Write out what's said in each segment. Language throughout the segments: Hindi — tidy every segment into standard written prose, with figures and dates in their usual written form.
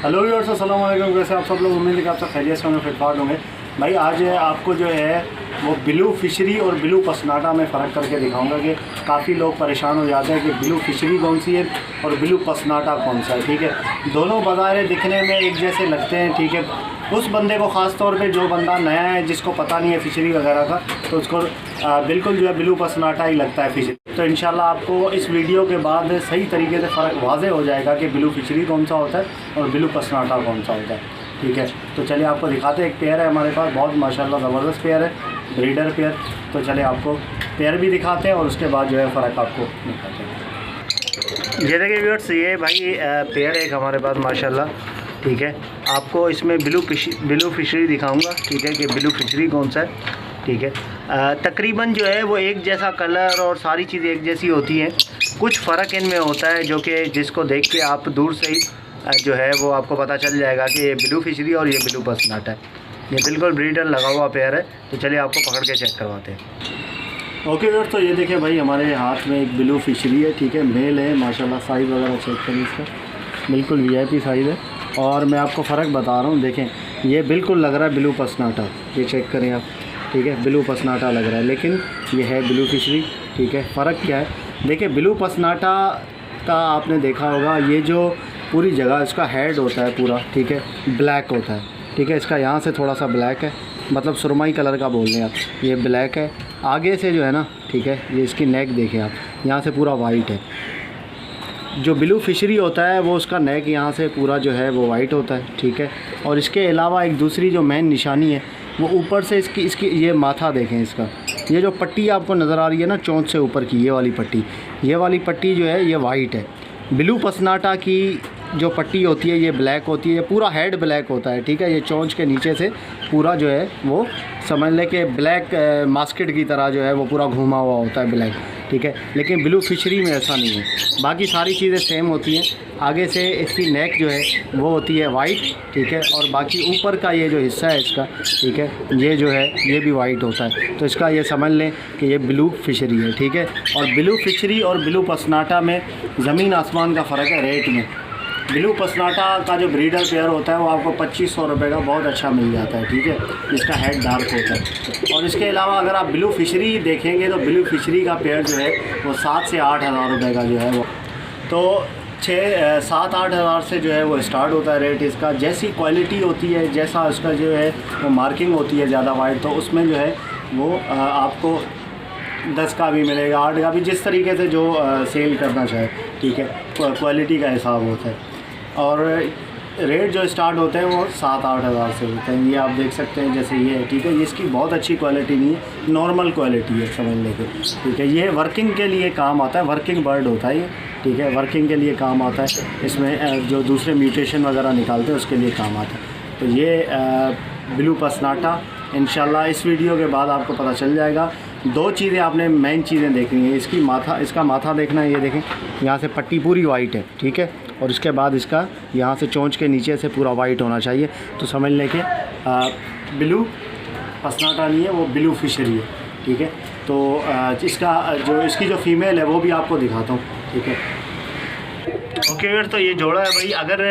हेलो व्यूअर्स, अस्सलाम वालेकुम। कैसे आप सब लोग? उम्मीद है कि आप सब खैरियत से होंगे, फिटफाट होंगे। भाई आज आपको जो है वो ब्लू फिशरी और ब्लू पसनाटा में फ़र्क करके दिखाऊंगा कि काफ़ी लोग परेशान हो जाते हैं कि ब्लू फिशरी कौन सी है और ब्लू पसनाटा कौन सा है। ठीक है, दोनों बाज़ारें दिखने में एक जैसे लगते हैं। ठीक है, उस बंदे को ख़ास तौर पे जो बंदा नया है, जिसको पता नहीं है फिशरी वगैरह का, तो उसको बिल्कुल जो है ब्लू पसनाटा ही लगता है फिशरी। तो इंशाल्लाह आपको इस वीडियो के बाद सही तरीके से फ़र्क वाज़े हो जाएगा कि ब्लू फिशरी कौन सा होता है और ब्लू पसनाटा कौन सा होता है। ठीक है, तो चलिए आपको दिखाते हैं। एक पेयर है हमारे पास, बहुत माशाल्लाह ज़बरदस्त पेयर है, ब्रीडर पेयर। तो चलिए आपको पेयर भी दिखाते हैं और उसके बाद जो है फ़र्क आपको दिखाते हैं। ये देखिए व्यूअर्स, ये भाई पेयर है एक हमारे पास माशाल्लाह। ठीक है, आपको इसमें ब्लू फिशरी दिखाऊंगा। ठीक है, कि ब्लू फिशरी कौन सा है। ठीक है, तकरीबन जो है वो एक जैसा कलर और सारी चीज़ें एक जैसी होती हैं। कुछ फ़र्क इनमें होता है जो कि जिसको देख के आप दूर से ही जो है वो आपको पता चल जाएगा कि ये ब्लू फिशरी और ये ब्लू पसनाटा है। ये बिल्कुल ब्रीडर लगा हुआ पेयर है। तो चलिए आपको पकड़ के चेक करवाते हैं। ओके व्यूअर्स, तो ये देखिए भाई हमारे हाथ में एक ब्लू फिशरी है। ठीक है, मेल है माशाल्लाह। साइज़ वगैरह चेक करें इसका, बिल्कुल वीआईपी साइज़ है। और मैं आपको फ़र्क बता रहा हूँ, देखें ये बिल्कुल लग रहा है ब्लू पसनाटा। ये चेक करें आप। ठीक है, ब्लू पसनाटा लग रहा है, लेकिन ये है ब्लू फिशरी। ठीक है, फ़र्क क्या है देखिए, ब्लू पसनाटा का आपने देखा होगा, ये जो पूरी जगह इसका हेड होता है पूरा, ठीक है, ब्लैक होता है। ठीक है, इसका यहाँ से थोड़ा सा ब्लैक है, मतलब सुरमई कलर का बोल रहे हैं आप, ये ब्लैक है। आगे से जो है ना, ठीक है, ये इसकी नेक देखें आप, यहाँ से पूरा वाइट है। जो ब्लू फिशरी होता है वो उसका नेक यहाँ से पूरा जो है वो वाइट होता है। ठीक है, और इसके अलावा एक दूसरी जो मेन निशानी है वो ऊपर से इसकी ये माथा देखें इसका। ये जो पट्टी आपको नज़र आ रही है ना चोंच से ऊपर की, ये वाली पट्टी जो है ये वाइट है। ब्लू पसनाटा की जो पट्टी होती है ये ब्लैक होती है, ये पूरा हेड ब्लैक होता है। ठीक है, ये चोंच के नीचे से पूरा जो है वो समझ लें कि ब्लैक मास्केट की तरह जो है वो पूरा घूमा हुआ होता है ब्लैक। ठीक है, लेकिन ब्लू फिशरी में ऐसा नहीं है, बाकी सारी चीज़ें सेम होती हैं। आगे से इसकी नेक जो है वो होती है वाइट। ठीक है, और बाकी ऊपर का ये जो हिस्सा है इसका, ठीक है, ये जो है ये भी वाइट होता है। तो इसका ये समझ लें कि ये ब्लू फिशरी है। ठीक है, और ब्लू फिशरी और ब्लू पसनाटा में ज़मीन आसमान का फ़र्क है रेट में। ब्लू पसनाटा का जो ब्रीडर पेयर होता है वो आपको 2500 रुपये का बहुत अच्छा मिल जाता है। ठीक है, इसका हेड डार्क होता है। और इसके अलावा अगर आप ब्लू फिशरी देखेंगे तो ब्लू फिशरी का पेयर जो है वो 7 से 8 हज़ार रुपये का जो है वो, तो 7-8 हज़ार से जो है वो स्टार्ट होता है रेट इसका। जैसी क्वालिटी होती है, जैसा उसका जो है वो मार्किंग होती है ज़्यादा वाइड, तो उसमें जो है वो आपको 10 का भी मिलेगा, 8 का भी, जिस तरीके से जो सेल करना चाहे। ठीक है, क्वालिटी का हिसाब होता है। और रेट जो स्टार्ट होते हैं वो 7-8 हज़ार से होते हैं। ये आप देख सकते हैं जैसे ये है। ठीक है, ये इसकी बहुत अच्छी क्वालिटी नहीं है, नॉर्मल क्वालिटी है समझ लेके। ठीक है, ये वर्किंग के लिए काम आता है, वर्किंग बर्ड होता है ये। ठीक है, वर्किंग के लिए काम आता है, इसमें जो दूसरे म्यूटेशन वगैरह निकालते हैं उसके लिए काम आता है। तो ये ब्लू पसनाटा इंशाल्लाह इस वीडियो के बाद आपको पता चल जाएगा। 2 चीज़ें आपने मेन चीज़ें देखनी है, इसका माथा देखना है। ये देखें, यहाँ से पट्टी पूरी वाइट है। ठीक है, और इसके बाद इसका यहाँ से चोंच के नीचे से पूरा वाइट होना चाहिए। तो समझ लें कि ब्लू पसनाटा नहीं है, वो ब्लू फिशरी है। ठीक है, तो इसकी जो फ़ीमेल है वो भी आपको दिखाता हूँ। ठीक है, ओके, तो ये जोड़ा है भाई। अगर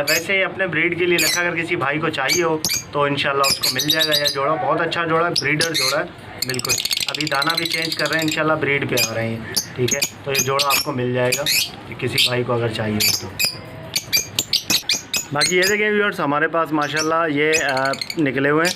वैसे अपने ब्रीड के लिए रखा, अगर किसी भाई को चाहिए हो तो इंशाल्लाह उसको मिल जाएगा। यह जोड़ा बहुत अच्छा जोड़ा है, ब्रीडर जोड़ा है बिल्कुल। अभी दाना भी चेंज कर रहे हैं, इंशाल्लाह ब्रीड पे आ रहे हैं। ठीक है, तो ये जोड़ा आपको मिल जाएगा किसी भाई को अगर चाहिए हो तो। बाकी ये देखें व्यूअर्स, हमारे पास माशाल्लाह ये निकले हुए हैं।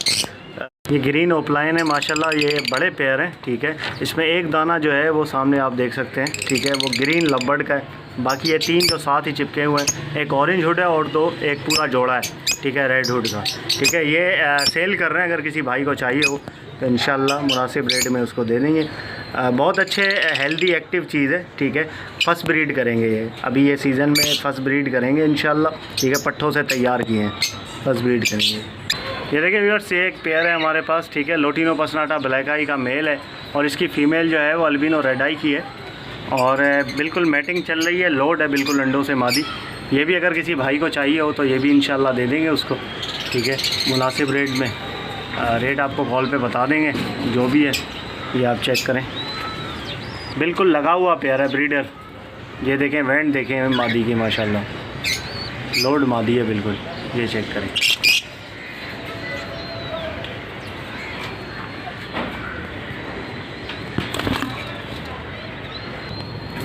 ये ग्रीन ओपलाइन है माशाल्लाह, ये बड़े पेयर हैं। ठीक है, इसमें एक दाना जो है वो सामने आप देख सकते हैं। ठीक है, वो ग्रीन लबर्ड का है। बाकी ये 3 जो साथ ही चिपके हुए हैं, एक ऑरेंज हुड है और 2 एक पूरा जोड़ा है। ठीक है, रेड हुड का। ठीक है, ये सेल कर रहे हैं, अगर किसी भाई को चाहिए हो तो इंशाल्लाह मुनासिब रेट में उसको दे देंगे। बहुत अच्छे हेल्दी एक्टिव चीज़ है। ठीक है, फर्स्ट ब्रीड करेंगे ये, अभी ये सीज़न में फर्स्ट ब्रीड करेंगे इंशाल्लाह। ठीक है, पट्ठों से तैयार किए हैं, फर्स्ट ब्रीड करेंगे। ये देखिए व्यूअर्स, ये एक पेयर है हमारे पास। ठीक है, लोटिनो पसनाटा ब्लैक आई का मेल है और इसकी फ़ीमेल जो है वो अल्बिनो रेड आई की है और बिल्कुल मैटिंग चल रही है, लोड है बिल्कुल अंडों से मादी। ये भी अगर किसी भाई को चाहिए हो तो ये भी इंशाल्लाह दे देंगे उसको। ठीक है, मुनासिब रेट में। रेट आपको कॉल पे बता देंगे जो भी है, ये आप चेक करें। बिल्कुल लगा हुआ पेयर है ब्रीडर। ये देखें, वेंट देखें मादी की माशाल्लाह। लोड मादी है बिल्कुल, ये चेक करें।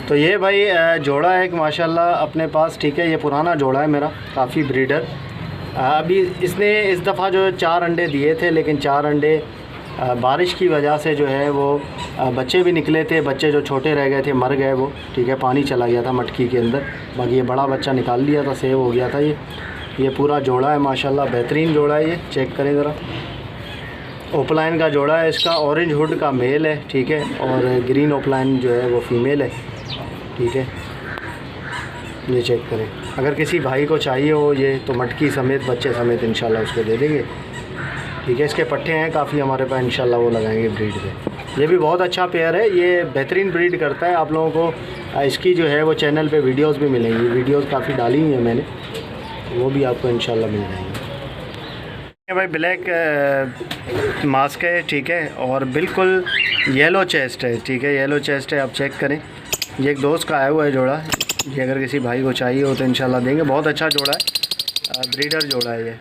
तो ये भाई जोड़ा है एक माशाल्लाह अपने पास, ठीक है। ये पुराना जोड़ा है मेरा, काफ़ी ब्रीडर। अभी इसने इस दफ़ा जो 4 अंडे दिए थे, लेकिन 4 अंडे बारिश की वजह से जो है वो बच्चे भी निकले थे, बच्चे जो छोटे रह गए थे मर गए वो, ठीक है। पानी चला गया था मटकी के अंदर, बाकी ये बड़ा बच्चा निकाल लिया था, सेव हो गया था ये पूरा जोड़ा है माशाल्लाह, बेहतरीन जोड़ा है ये। चेक करें ज़रा, ओपलाइन का जोड़ा है इसका, ऑरेंज हुड का मेल है, ठीक है, और ग्रीन ओपलाइन जो है वो फीमेल है, ठीक है। ये चेक करें, अगर किसी भाई को चाहिए हो ये तो मटकी समेत बच्चे समेत इंशाल्लाह उसको दे देंगे, ठीक है। इसके पट्टे हैं काफ़ी हमारे पास, इंशाल्लाह वो लगाएंगे ब्रीड पे। ये भी बहुत अच्छा पेयर है, ये बेहतरीन ब्रीड करता है। आप लोगों को इसकी जो है वो चैनल पे वीडियोस भी मिलेंगी, वीडियोस काफ़ी डाली हुई हैं मैंने, वो भी आपको इंशाल्लाह मिल जाएंगे। ये भाई ब्लैक मास्क है, ठीक है, और बिल्कुल येलो चेस्ट है, ठीक है, येलो चेस्ट है। आप चेक करें, ये एक दोस्त का आया हुआ है जोड़ा, ये अगर किसी भाई को चाहिए हो तो इंशाल्लाह देंगे। बहुत अच्छा जोड़ा है, ब्रीडर जोड़ा है ये,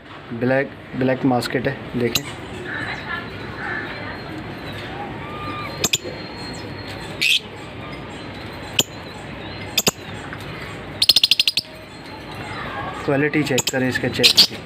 ब्लैक मास्केट है, देखें। क्वालिटी चेक करें इसके चेस्ट की।